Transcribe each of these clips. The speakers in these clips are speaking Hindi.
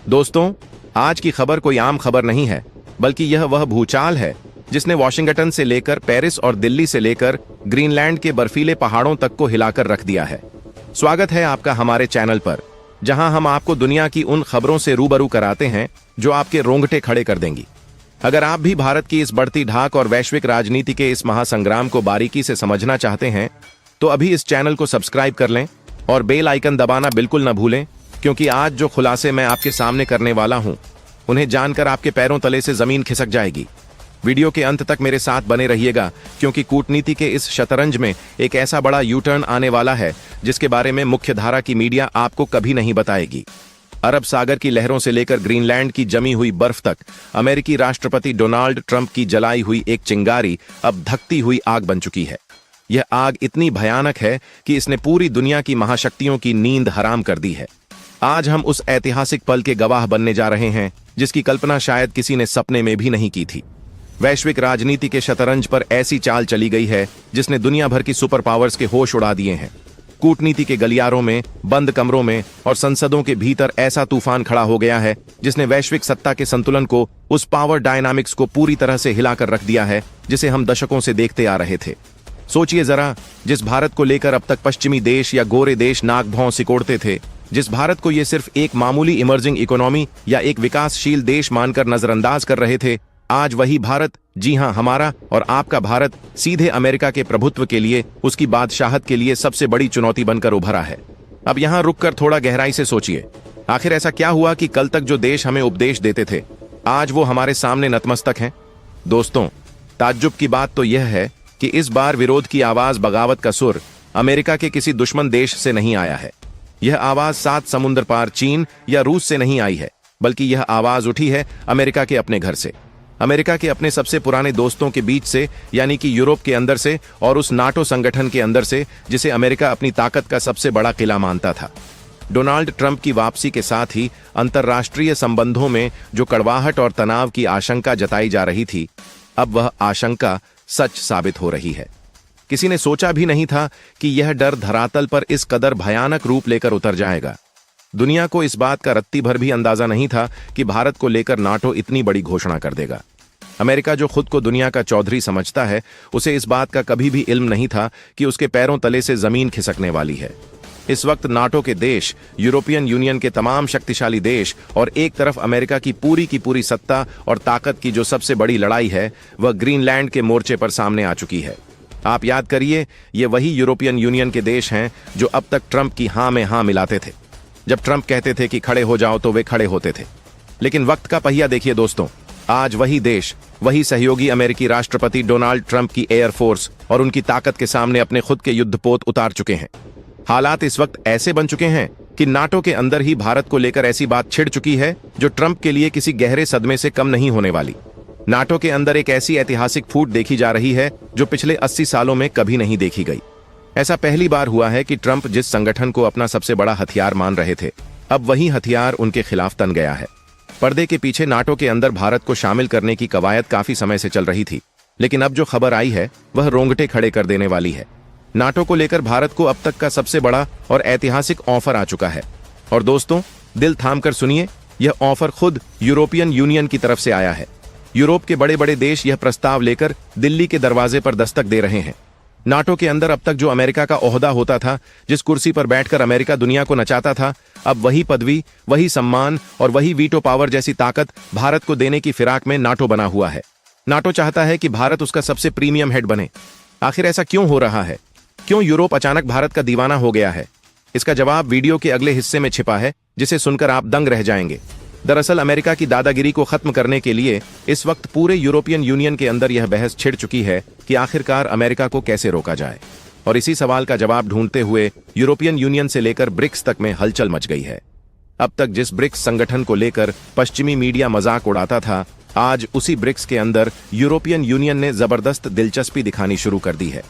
दोस्तों, आज की खबर कोई आम खबर नहीं है, बल्कि यह वह भूचाल है जिसने वॉशिंगटन से लेकर पेरिस और दिल्ली से लेकर ग्रीनलैंड के बर्फीले पहाड़ों तक को हिलाकर रख दिया है। स्वागत है आपका हमारे चैनल पर, जहां हम आपको दुनिया की उन खबरों से रूबरू कराते हैं जो आपके रोंगटे खड़े कर देंगी। अगर आप भी भारत की इस बढ़ती ढाक और वैश्विक राजनीति के इस महासंग्राम को बारीकी से समझना चाहते हैं, तो अभी इस चैनल को सब्सक्राइब कर लें और बेल आइकन दबाना बिल्कुल न भूलें, क्योंकि आज जो खुलासे मैं आपके सामने करने वाला हूं, उन्हें जानकर आपके पैरों तले से जमीन खिसक जाएगी। वीडियो के अंत तक मेरे साथ बने रहिएगा, क्योंकि कूटनीति के इस शतरंज में एक ऐसा बड़ा यू टर्न आने वाला है जिसके बारे में मुख्य धारा की मीडिया आपको कभी नहीं बताएगी। अरब सागर की लहरों से लेकर ग्रीनलैंड की जमी हुई बर्फ तक अमेरिकी राष्ट्रपति डोनाल्ड ट्रंप की जलाई हुई एक चिंगारी अब धकती हुई आग बन चुकी है। यह आग इतनी भयानक है कि इसने पूरी दुनिया की महाशक्तियों की नींद हराम कर दी है। आज हम उस ऐतिहासिक पल के गवाह बनने जा रहे हैं जिसकी कल्पना शायद किसी ने सपने में भी नहीं की थी। वैश्विक राजनीति के शतरंज पर ऐसी चाल चली गई है जिसने दुनिया भर की सुपर पावर्स के होश उड़ा दिए हैं। कूटनीति के गलियारों में, बंद कमरों में और संसदों के भीतर ऐसा तूफान खड़ा हो गया है जिसने वैश्विक सत्ता के संतुलन को, उस पावर डायनामिक्स को पूरी तरह से हिलाकर रख दिया है जिसे हम दशकों से देखते आ रहे थे। सोचिए जरा, जिस भारत को लेकर अब तक पश्चिमी देश या गोरे देश नाक भौं सिकोड़ते थे, जिस भारत को ये सिर्फ एक मामूली इमर्जिंग इकोनॉमी या एक विकासशील देश मानकर नजरअंदाज कर रहे थे, आज वही भारत, जी हां, हमारा और आपका भारत, सीधे अमेरिका के प्रभुत्व के लिए, उसकी बादशाहत के लिए सबसे बड़ी चुनौती बनकर उभरा है। अब यहां रुककर थोड़ा गहराई से सोचिए, आखिर ऐसा क्या हुआ कि कल तक जो देश हमें उपदेश देते थे, आज वो हमारे सामने नतमस्तक हैं? दोस्तों, ताज्जुब की बात तो यह है कि इस बार विरोध की आवाज, बगावत का सुर अमेरिका के किसी दुश्मन देश से नहीं आया है। यह आवाज 7 समुद्र पार चीन या रूस से नहीं आई है, बल्कि यह आवाज उठी है अमेरिका के अपने घर से, अमेरिका के अपने सबसे पुराने दोस्तों के बीच से, यानी कि यूरोप के अंदर से, और उस नाटो संगठन के अंदर से जिसे अमेरिका अपनी ताकत का सबसे बड़ा किला मानता था। डोनाल्ड ट्रंप की वापसी के साथ ही अंतर्राष्ट्रीय संबंधों में जो कड़वाहट और तनाव की आशंका जताई जा रही थी, अब वह आशंका सच साबित हो रही है। किसी ने सोचा भी नहीं था कि यह डर धरातल पर इस कदर भयानक रूप लेकर उतर जाएगा। दुनिया को इस बात का रत्ती भर भी अंदाजा नहीं था कि भारत को लेकर नाटो इतनी बड़ी घोषणा कर देगा। अमेरिका, जो खुद को दुनिया का चौधरी समझता है, उसे इस बात का कभी भी इल्म नहीं था कि उसके पैरों तले से जमीन खिसकने वाली है। इस वक्त नाटो के देश, यूरोपियन यूनियन के तमाम शक्तिशाली देश और एक तरफ अमेरिका की पूरी सत्ता और ताकत की जो सबसे बड़ी लड़ाई है, वह ग्रीनलैंड के मोर्चे पर सामने आ चुकी है। आप याद करिए, ये वही यूरोपियन यूनियन के देश हैं जो अब तक ट्रंप की हां में हां मिलाते थे। जब ट्रंप कहते थे कि खड़े हो जाओ तो वे खड़े होते थे। लेकिन वक्त का पहिया देखिए दोस्तों, आज वही देश, वही सहयोगी अमेरिकी राष्ट्रपति डोनाल्ड ट्रंप की एयरफोर्स और उनकी ताकत के सामने अपने खुद के युद्धपोत उतार चुके हैं। हालात इस वक्त ऐसे बन चुके हैं कि नाटो के अंदर ही भारत को लेकर ऐसी बात छिड़ चुकी है जो ट्रंप के लिए किसी गहरे सदमे से कम नहीं होने वाली। नाटो के अंदर एक ऐसी ऐतिहासिक फूट देखी जा रही है जो पिछले 80 सालों में कभी नहीं देखी गई। ऐसा पहली बार हुआ है कि ट्रंप जिस संगठन को अपना सबसे बड़ा हथियार मान रहे थे, अब वही हथियार उनके खिलाफ तन गया है। पर्दे के पीछे नाटो के अंदर भारत को शामिल करने की कवायद काफी समय से चल रही थी, लेकिन अब जो खबर आई है वह रोंगटे खड़े कर देने वाली है। नाटो को लेकर भारत को अब तक का सबसे बड़ा और ऐतिहासिक ऑफर आ चुका है। और दोस्तों, दिल थामकर सुनिए, यह ऑफर खुद यूरोपियन यूनियन की तरफ से आया है। यूरोप के बड़े बड़े देश यह प्रस्ताव लेकर दिल्ली के दरवाजे पर दस्तक दे रहे हैं। नाटो के अंदर अब तक जो अमेरिका का ओहदा होता था, जिस कुर्सी पर बैठकर अमेरिका दुनिया को नचाता था, अब वही पदवी, वही सम्मान और वही वीटो पावर जैसी ताकत भारत को देने की फिराक में नाटो बना हुआ है। नाटो चाहता है कि भारत उसका सबसे प्रीमियम हेड बने। आखिर ऐसा क्यों हो रहा है? क्यों यूरोप अचानक भारत का दीवाना हो गया है? इसका जवाब वीडियो के अगले हिस्से में छिपा है, जिसे सुनकर आप दंग रह जाएंगे। दरअसल अमेरिका की दादागिरी को खत्म करने के लिए इस वक्त पूरे यूरोपियन यूनियन के अंदर यह बहस छिड़ चुकी है कि आखिरकार अमेरिका को कैसे रोका जाए। और इसी सवाल का जवाब ढूंढते हुए यूरोपियन यूनियन से लेकर ब्रिक्स तक में हलचल मच गई है। अब तक जिस ब्रिक्स संगठन को लेकर पश्चिमी मीडिया मजाक उड़ाता था, आज उसी ब्रिक्स के अंदर यूरोपियन यूनियन ने जबरदस्त दिलचस्पी दिखानी शुरू कर दी है।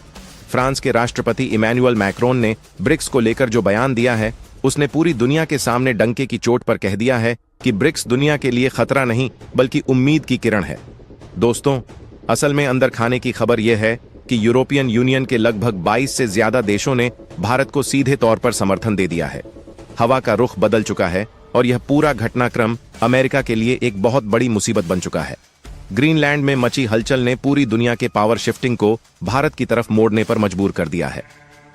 फ्रांस के राष्ट्रपति इमैनुअल मैक्रोन ने ब्रिक्स को लेकर जो बयान दिया है, उसने पूरी दुनिया के सामने डंके की चोट पर कह दिया है कि ब्रिक्स दुनिया के लिए खतरा नहीं बल्कि उम्मीद की किरण है। दोस्तों, असल में अंदर खाने की खबर यह है कि यूरोपियन यूनियन के लगभग 22 से ज्यादा देशों ने भारत को सीधे तौर पर समर्थन दे दिया है। हवा का रुख बदल चुका है और यह पूरा घटनाक्रम अमेरिका के लिए एक बहुत बड़ी मुसीबत बन चुका है। ग्रीनलैंड में मची हलचल ने पूरी दुनिया के पावर शिफ्टिंग को भारत की तरफ मोड़ने पर मजबूर कर दिया है।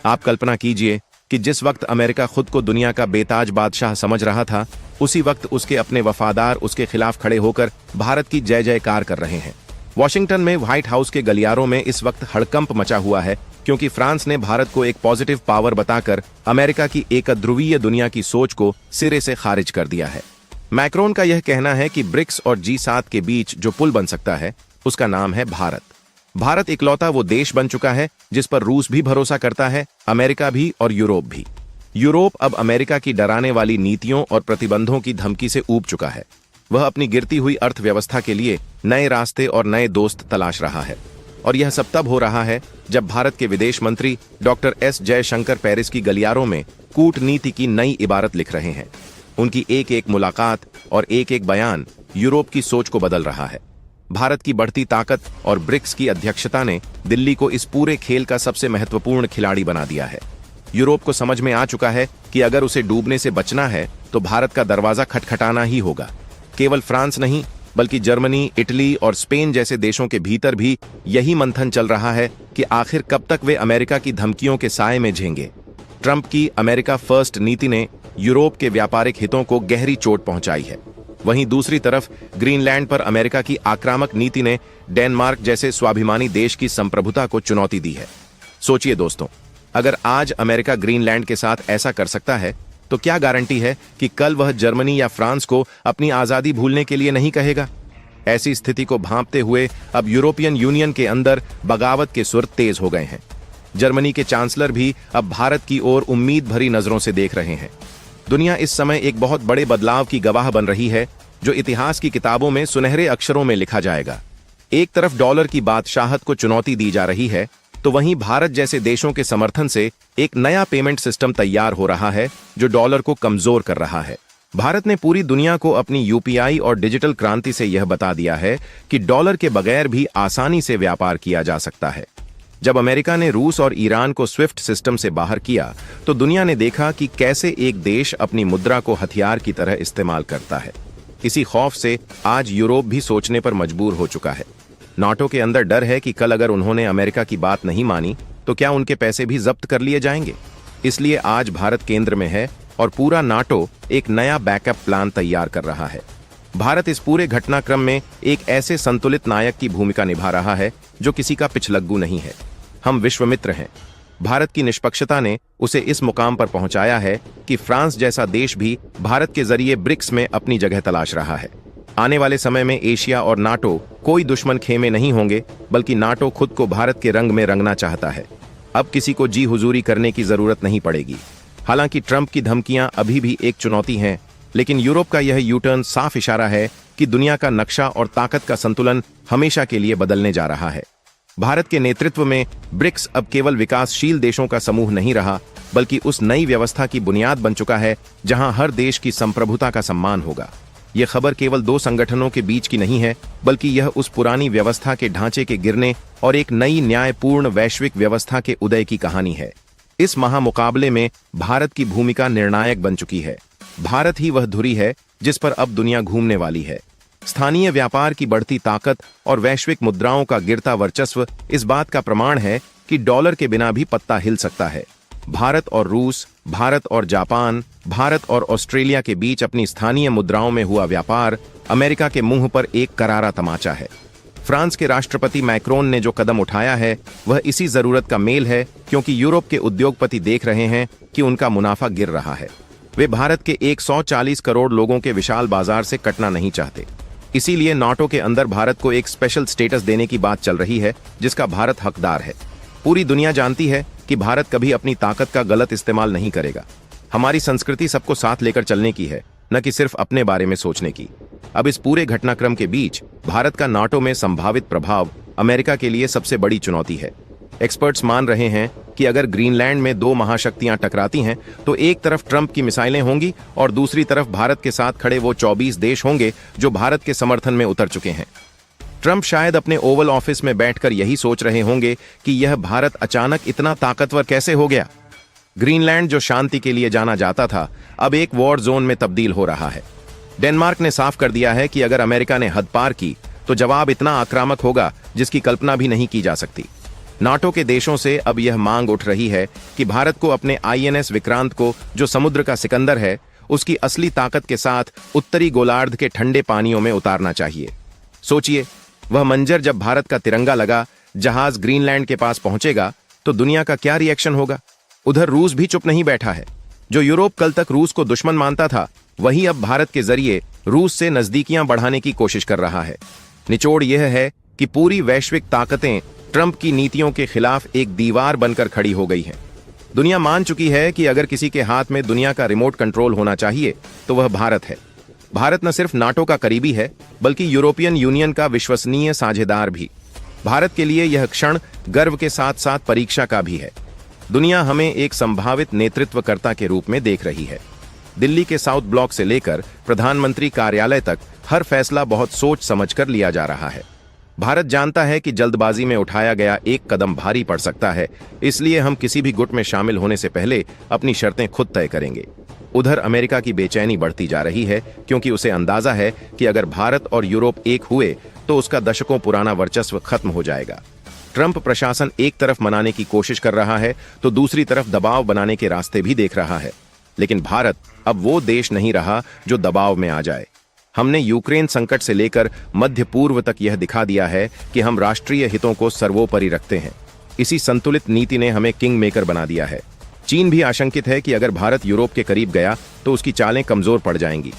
आप कल्पना कीजिए कि जिस वक्त अमेरिका खुद को दुनिया का बेताज बादशाह समझ रहा था, उसी वक्त उसके अपने वफादार उसके खिलाफ खड़े होकर भारत की जय जयकार कर रहे हैं। वॉशिंगटन में व्हाइट हाउस के गलियारों में इस वक्त हड़कंप मचा हुआ है, क्योंकि फ्रांस ने भारत को एक पॉजिटिव पावर बताकर अमेरिका की एक ध्रुवीय दुनिया की सोच को सिरे से खारिज कर दिया है। मैक्रोन का यह कहना है कि ब्रिक्स और G7 के बीच जो पुल बन सकता है, उसका नाम है भारत। भारत इकलौता वो देश बन चुका है जिस पर रूस भी भरोसा करता है, अमेरिका भी और यूरोप भी। यूरोप अब अमेरिका की डराने वाली नीतियों और प्रतिबंधों की धमकी से ऊब चुका है। वह अपनी गिरती हुई अर्थव्यवस्था के लिए नए रास्ते और नए दोस्त तलाश रहा है। और यह सब तब हो रहा है जब भारत के विदेश मंत्री डॉक्टर S जयशंकर पेरिस की गलियारों में कूटनीति की नई इबारत लिख रहे हैं। उनकी एक एक मुलाकात और एक एक बयान यूरोप की सोच को बदल रहा है। भारत की बढ़ती ताकत और ब्रिक्स की अध्यक्षता ने दिल्ली को इस पूरे खेल का सबसे महत्वपूर्ण खिलाड़ी बना दिया है। यूरोप को समझ में आ चुका है कि अगर उसे डूबने से बचना है तो भारत का दरवाजा खटखटाना ही होगा। केवल फ्रांस नहीं, बल्कि जर्मनी, इटली और स्पेन जैसे देशों के भीतर भी यही मंथन चल रहा है कि आखिर कब तक वे अमेरिका की धमकियों के साए में झेंगे। ट्रंप की अमेरिका फर्स्ट नीति ने यूरोप के व्यापारिक हितों को गहरी चोट पहुंचाई है। वहीं दूसरी तरफ ग्रीनलैंड पर अमेरिका की आक्रामक नीति ने डेनमार्क जैसे स्वाभिमानी देश की संप्रभुता को चुनौती दी है। सोचिए दोस्तों, अगर आज अमेरिका ग्रीनलैंड के साथ ऐसा कर सकता है, तो क्या गारंटी है कि कल वह जर्मनी या फ्रांस को अपनी आजादी भूलने के लिए नहीं कहेगा। ऐसी स्थिति को भांपते हुए अब यूरोपियन यूनियन के अंदर बगावत के सुर तेज हो गए हैं। जर्मनी के चांसलर भी अब भारत की ओर उम्मीद भरी नजरों से देख रहे हैं। दुनिया इस समय एक बहुत बड़े बदलाव की गवाह बन रही है, जो इतिहास की किताबों में सुनहरे अक्षरों में लिखा जाएगा। एक तरफ डॉलर की बादशाहत को चुनौती दी जा रही है, तो वहीं भारत जैसे देशों के समर्थन से एक नया पेमेंट सिस्टम तैयार हो रहा है जो डॉलर को कमजोर कर रहा है। भारत ने पूरी दुनिया को अपनी UPI और डिजिटल क्रांति से यह बता दिया है कि डॉलर के बगैर भी आसानी से व्यापार किया जा सकता है। जब अमेरिका ने रूस और ईरान को स्विफ्ट सिस्टम से बाहर किया, तो दुनिया ने देखा कि कैसे एक देश अपनी मुद्रा को हथियार की तरह इस्तेमाल करता है। इसी खौफ से आज यूरोप भी सोचने पर मजबूर हो चुका है। नाटो के अंदर डर है कि कल अगर उन्होंने अमेरिका की बात नहीं मानी तो क्या उनके पैसे भी जब्त कर लिए जाएंगे। इसलिए आज भारत केंद्र में है और पूरा नाटो एक नया बैकअप प्लान तैयार कर रहा है। भारत इस पूरे घटनाक्रम में एक ऐसे संतुलित नायक की भूमिका निभा रहा है जो किसी का पिछलग्गू नहीं है। हम विश्वमित्र हैं। भारत की निष्पक्षता ने उसे इस मुकाम पर पहुंचाया है कि फ्रांस जैसा देश भी भारत के जरिए ब्रिक्स में अपनी जगह तलाश रहा है। आने वाले समय में एशिया और नाटो कोई दुश्मन खेमे नहीं होंगे, बल्कि नाटो खुद को भारत के रंग में रंगना चाहता है। अब किसी को जी हुजूरी करने की जरूरत नहीं पड़ेगी। हालांकि ट्रंप की धमकियां अभी भी एक चुनौती हैं, लेकिन यूरोप का यह यूटर्न साफ इशारा है कि दुनिया का नक्शा और ताकत का संतुलन हमेशा के लिए बदलने जा रहा है। भारत के नेतृत्व में ब्रिक्स अब केवल विकासशील देशों का समूह नहीं रहा, बल्कि उस नई व्यवस्था की बुनियाद बन चुका है जहां हर देश की संप्रभुता का सम्मान होगा। यह खबर केवल दो संगठनों के बीच की नहीं है, बल्कि यह उस पुरानी व्यवस्था के ढांचे के गिरने और एक नई न्यायपूर्ण वैश्विक व्यवस्था के उदय की कहानी है। इस महामुकाबले में भारत की भूमिका निर्णायक बन चुकी है। भारत ही वह धुरी है जिस पर अब दुनिया घूमने वाली है। स्थानीय व्यापार की बढ़ती ताकत और वैश्विक मुद्राओं का गिरता वर्चस्व इस बात का प्रमाण है कि डॉलर के बिना भी पत्ता हिल सकता है। भारत और रूस, भारत और जापान, भारत और ऑस्ट्रेलिया के बीच अपनी स्थानीय मुद्राओं में हुआ व्यापार अमेरिका के मुंह पर एक करारा तमाचा है। फ्रांस के राष्ट्रपति मैक्रोन ने जो कदम उठाया है वह इसी जरूरत का मेल है, क्योंकि यूरोप के उद्योगपति देख रहे हैं कि उनका मुनाफा गिर रहा है। वे भारत के 140 करोड़ लोगों के विशाल बाजार से कटना नहीं चाहते। इसीलिए नाटो के अंदर भारत को एक स्पेशल स्टेटस देने की बात चल रही है, जिसका भारत हकदार है। पूरी दुनिया जानती है कि भारत कभी अपनी ताकत का गलत इस्तेमाल नहीं करेगा। हमारी संस्कृति सबको साथ लेकर चलने की है, न कि सिर्फ अपने बारे में सोचने की। अब इस पूरे घटनाक्रम के बीच भारत का नाटो में संभावित प्रभाव अमेरिका के लिए सबसे बड़ी चुनौती है। एक्सपर्ट्स मान रहे हैं कि अगर ग्रीनलैंड में दो महाशक्तियां टकराती हैं, तो एक तरफ ट्रंप की मिसाइलें होंगी और दूसरी तरफ भारत के साथ खड़े वो 24 देश होंगे जो भारत के समर्थन में उतर चुके हैं। ट्रंप शायद अपने ओवल ऑफिस में बैठकर यही सोच रहे होंगे कि यह भारत अचानक इतना ताकतवर कैसे हो गया। ग्रीनलैंड जो शांति के लिए जाना जाता था अब एक वॉर जोन में तब्दील हो रहा है। डेनमार्क ने साफ कर दिया है कि अगर अमेरिका ने हद पार की तो जवाब इतना आक्रामक होगा जिसकी कल्पना भी नहीं की जा सकती। नाटो के देशों से अब यह मांग उठ रही है कि भारत को अपने आईएनएस विक्रांत को, जो समुद्र का सिकंदर है, उसकी असली ताकत के साथ उत्तरी गोलार्ध के ठंडे पानियों में उतारना चाहिए। सोचिए, वह मंजर जब भारत का तिरंगा लगा जहाज ग्रीनलैंड के पास पहुंचेगा तो दुनिया का क्या रिएक्शन होगा। उधर रूस भी चुप नहीं बैठा है। जो यूरोप कल तक रूस को दुश्मन मानता था, वही अब भारत के जरिए रूस से नजदीकियां बढ़ाने की कोशिश कर रहा है। निचोड़ यह है कि पूरी वैश्विक ताकतें ट्रंप की नीतियों के खिलाफ एक दीवार बनकर खड़ी हो गई हैं। दुनिया मान चुकी है कि अगर किसी के हाथ में दुनिया का रिमोट कंट्रोल होना चाहिए तो वह भारत है। भारत न सिर्फ नाटो का करीबी है बल्कि यूरोपियन यूनियन का विश्वसनीय साझेदार भी। भारत के लिए यह क्षण गर्व के साथ साथ परीक्षा का भी है। दुनिया हमें एक संभावित नेतृत्वकर्ता के रूप में देख रही है। दिल्ली के साउथ ब्लॉक से लेकर प्रधानमंत्री कार्यालय तक हर फैसला बहुत सोच समझकर लिया जा रहा है। भारत जानता है कि जल्दबाजी में उठाया गया एक कदम भारी पड़ सकता है, इसलिए हम किसी भी गुट में शामिल होने से पहले अपनी शर्तें खुद तय करेंगे। उधर अमेरिका की बेचैनी बढ़ती जा रही है क्योंकि उसे अंदाजा है कि अगर भारत और यूरोप एक हुए तो उसका दशकों पुराना वर्चस्व खत्म हो जाएगा। ट्रंप प्रशासन एक तरफ मनाने की कोशिश कर रहा है तो दूसरी तरफ दबाव बनाने के रास्ते भी देख रहा है, लेकिन भारत अब वो देश नहीं रहा जो दबाव में आ जाए। हमने यूक्रेन संकट से लेकर मध्य पूर्व तक यह दिखा दिया है कि हम राष्ट्रीय हितों को सर्वोपरि रखते हैं। इसी संतुलित नीति ने हमें किंग मेकर बना दिया है। चीन भी आशंकित है कि अगर भारत यूरोप के करीब गया तो उसकी चालें कमजोर पड़ जाएंगी।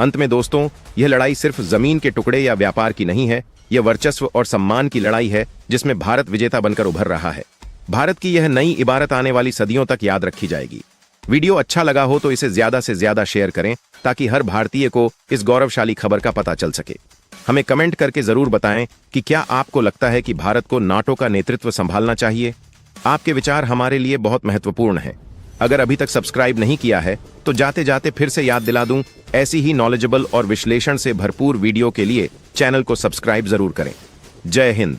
अंत में दोस्तों, यह लड़ाई सिर्फ जमीन के टुकड़े या व्यापार की नहीं है, यह वर्चस्व और सम्मान की लड़ाई है जिसमें भारत विजेता बनकर उभर रहा है। भारत की यह नई इबारत आने वाली सदियों तक याद रखी जाएगी। वीडियो अच्छा लगा हो तो इसे ज्यादा से ज्यादा शेयर करें ताकि हर भारतीय को इस गौरवशाली खबर का पता चल सके। हमें कमेंट करके जरूर बताएं कि क्या आपको लगता है कि भारत को नाटो का नेतृत्व संभालना चाहिए। आपके विचार हमारे लिए बहुत महत्वपूर्ण हैं। अगर अभी तक सब्सक्राइब नहीं किया है तो जाते जाते फिर से याद दिला दूं, ऐसी ही नॉलेजेबल और विश्लेषण से भरपूर वीडियो के लिए चैनल को सब्सक्राइब जरूर करें। जय हिंद।